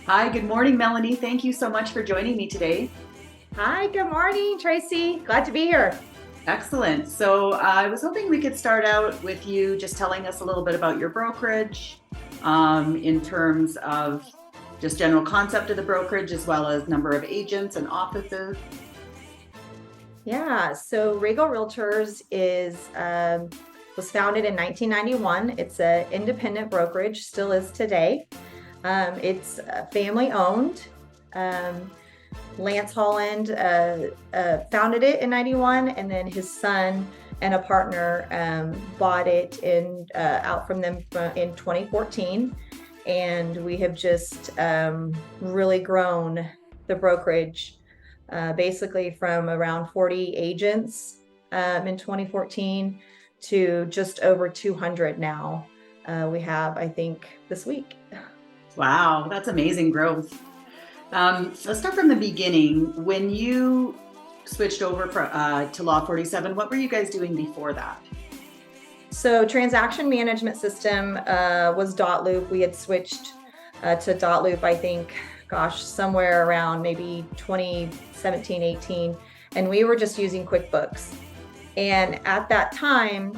Hi, good morning, Melanie. Thank you so much for joining me today. Hi, good morning, Tracy. Glad to be here. Excellent. So, I was hoping we could start out with you just telling us a little bit about your brokerage, in terms of just general concept of the brokerage, as well as number of agents and offices. Yeah, so Regal Realtors is was founded in 1991. It's an independent brokerage, still is today. It's family owned. Um, Lance Holland founded it in 91, and then his son and a partner bought it out from them in 2014. And we have just really grown the brokerage basically from around 40 agents in 2014 to just over 200 now. We have, I think, this week. Wow, that's amazing growth. So let's start from the beginning. When you switched over to Law 47, what were you guys doing before that? So transaction management system was Dotloop. We had switched to Dotloop, I think, gosh, somewhere around maybe 2017, 18. And we were just using QuickBooks. And at that time,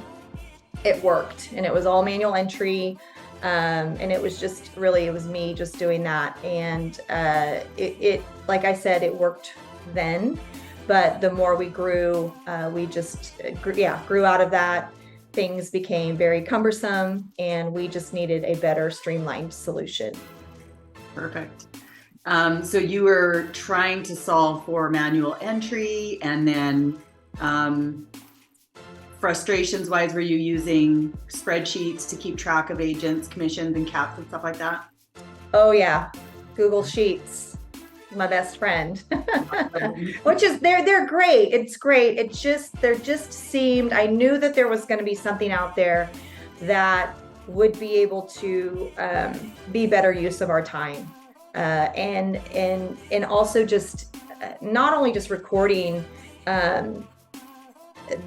it worked and it was all manual entry. And it was just really, it was me just doing that. And like I said, it worked then. But the more we grew, we just grew out of that. Things became very cumbersome and we just needed a better streamlined solution. Perfect. So you were trying to solve for manual entry, and then frustrations wise, were you using spreadsheets to keep track of agents, commissions, and caps and stuff like that? Oh yeah, Google Sheets, my best friend. Which is they're great. It's great. There just seemed I knew that there was going to be something out there that would be able to be better use of our time, and also just not only just recording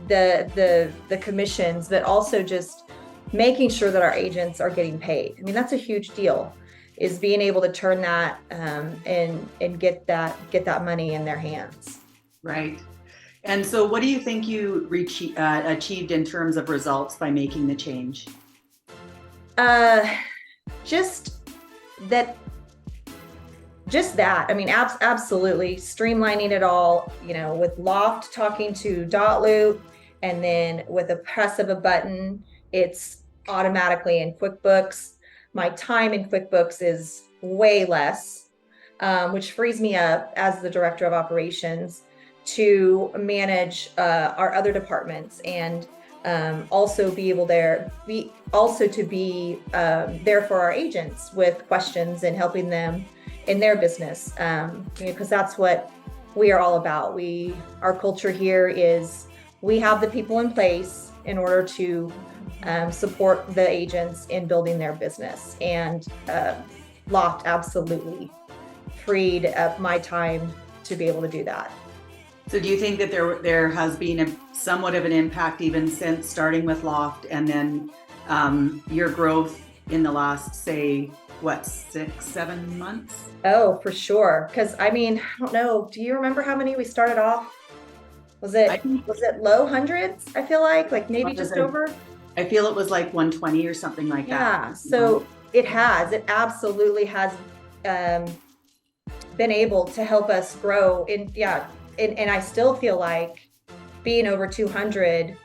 the commissions, but also just making sure that our agents are getting paid. I mean, that's a huge deal, is being able to turn that and get that money in their hands. Right. And so, what do you think you achieved in terms of results by making the change? Uh, just that, just that. I mean, absolutely streamlining it all. You know, with Loft talking to Dotloop, and then with a press of a button, it's automatically in QuickBooks. My time in QuickBooks is way less, which frees me up as the director of operations to manage our other departments and also be able there be also to be there for our agents with questions and helping them in their business, because that's what we are all about. Our culture here is we have the people in place in order to support the agents in building their business, and Loft absolutely freed up my time to be able to do that. So, do you think that there has been somewhat of an impact even since starting with Loft, and then your growth in the last, say, what, 6, 7 months? Oh, for sure. Because I mean, I don't know. Do you remember how many we started off? Was I it think was it low hundreds? I feel like maybe what was just it? over. I feel it was like 120 or something like that. Yeah. So it has. It absolutely has um, been able to help us grow. And I still feel like being over 200,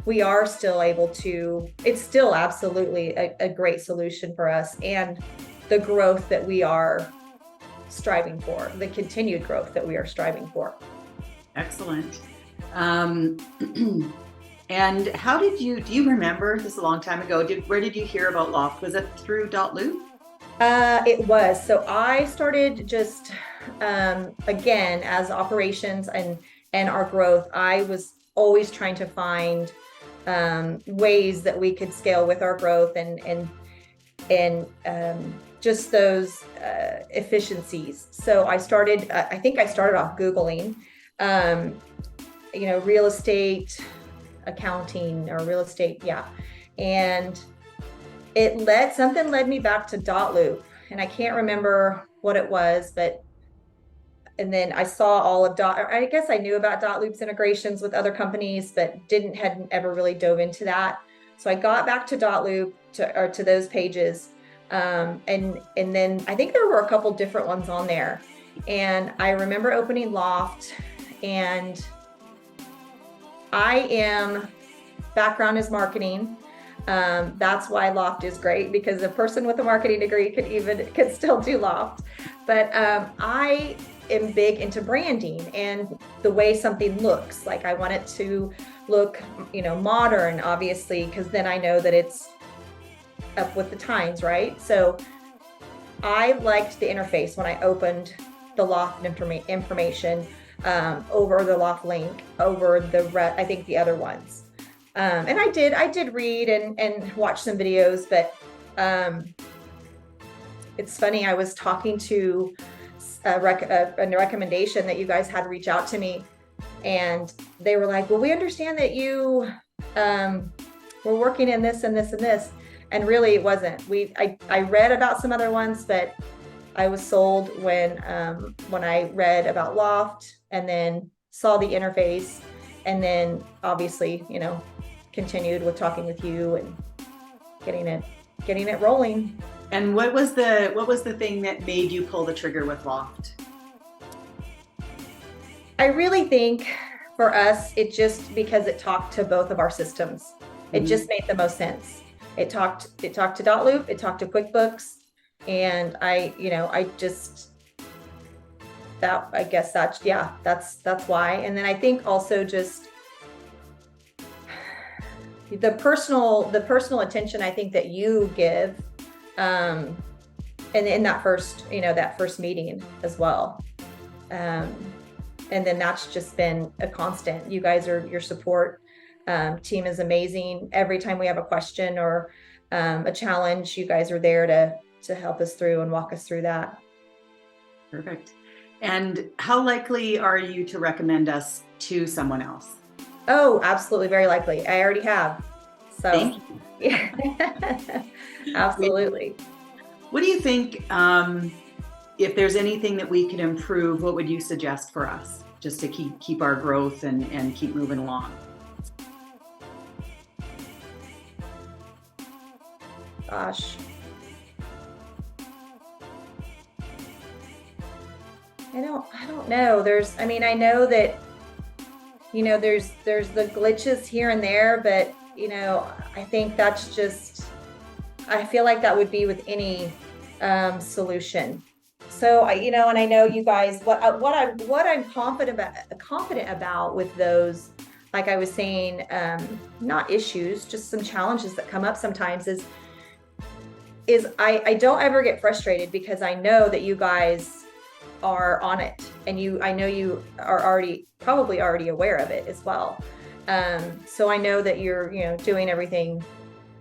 we are still able to. It's still absolutely a great solution for us, and the growth that we are striving for, the continued growth that we are striving for. Excellent. Um, and how do you remember, this is a long time ago, where did you hear about Loft? Was it through Dotloop? It was. So I started just again as operations and our growth. I was always trying to find ways that we could scale with our growth and just those efficiencies. So I started. I think I started off Googling, um, real estate accounting or real estate, yeah, and something led me back to Dotloop, and I can't remember what it was, but and then I saw all of dot, or I guess I knew about dot loops integrations with other companies, but hadn't ever really dove into that. So I got back to dot loop to those pages. And then I think there were a couple different ones on there. And I remember opening Loft, and I am background is marketing. That's why Loft is great, because a person with a marketing degree could still do Loft. But I am big into branding and the way something looks. Like I want it to look, modern, obviously, because then I know that it's up with the times, right? So I liked the interface when I opened the Loft information over the Loft link over I think the other ones. And I did read and watch some videos, but it's funny. I was talking to a recommendation that you guys had reach out to me, and they were like, well, we understand that you were working in this and this and this. And really it wasn't. I read about some other ones, but I was sold when I read about Loft and then saw the interface, and then obviously, continued with talking with you and getting it rolling. And what was the thing that made you pull the trigger with Loft? I really think for us, it just because it talked to both of our systems. It just made the most sense. It talked to dotloop, it talked to QuickBooks, and I guess that's why. And then I think also just the personal attention I think that you give, and in that first meeting as well. And then that's just been a constant. You guys your support team is amazing. Every time we have a question or a challenge, you guys are there to help us through and walk us through that. Perfect. And how likely are you to recommend us to someone else? Oh, absolutely. Very likely. I already have. So thank you. Yeah. Absolutely. What do you think, if there's anything that we could improve, what would you suggest for us just to keep our growth and keep moving along? Gosh. I don't know. I know that, there's the glitches here and there, but, I think that's just, I feel like that would be with any solution. So and I know you guys, what I'm confident about with those, like I was saying, not issues, just some challenges that come up sometimes is I don't ever get frustrated, because I know that you guys are on it, and I know you are probably already aware of it as well. So I know that you're, doing everything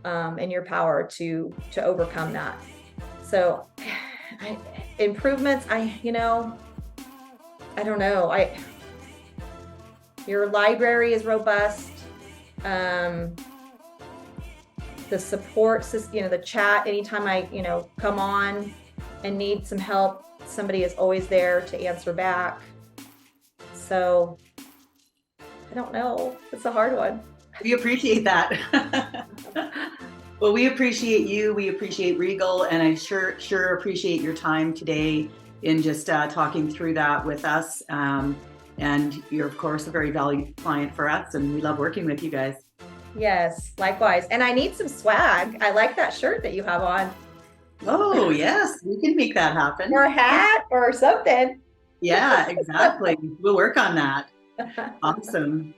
in your power to overcome that. So improvements, I don't know. Your library is robust. The support system, the chat, anytime I, come on and need some help, somebody is always there to answer back. So I don't know. It's a hard one. We appreciate that. Well, we appreciate you. We appreciate Regal, and I sure appreciate your time today in just talking through that with us. And you're, of course, a very valued client for us, and we love working with you guys. Yes, likewise. And I need some swag. I like that shirt that you have on. Oh, yes, we can make that happen. Or a hat or something. Yeah, exactly. We'll work on that. Awesome.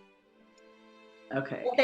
Okay. Well,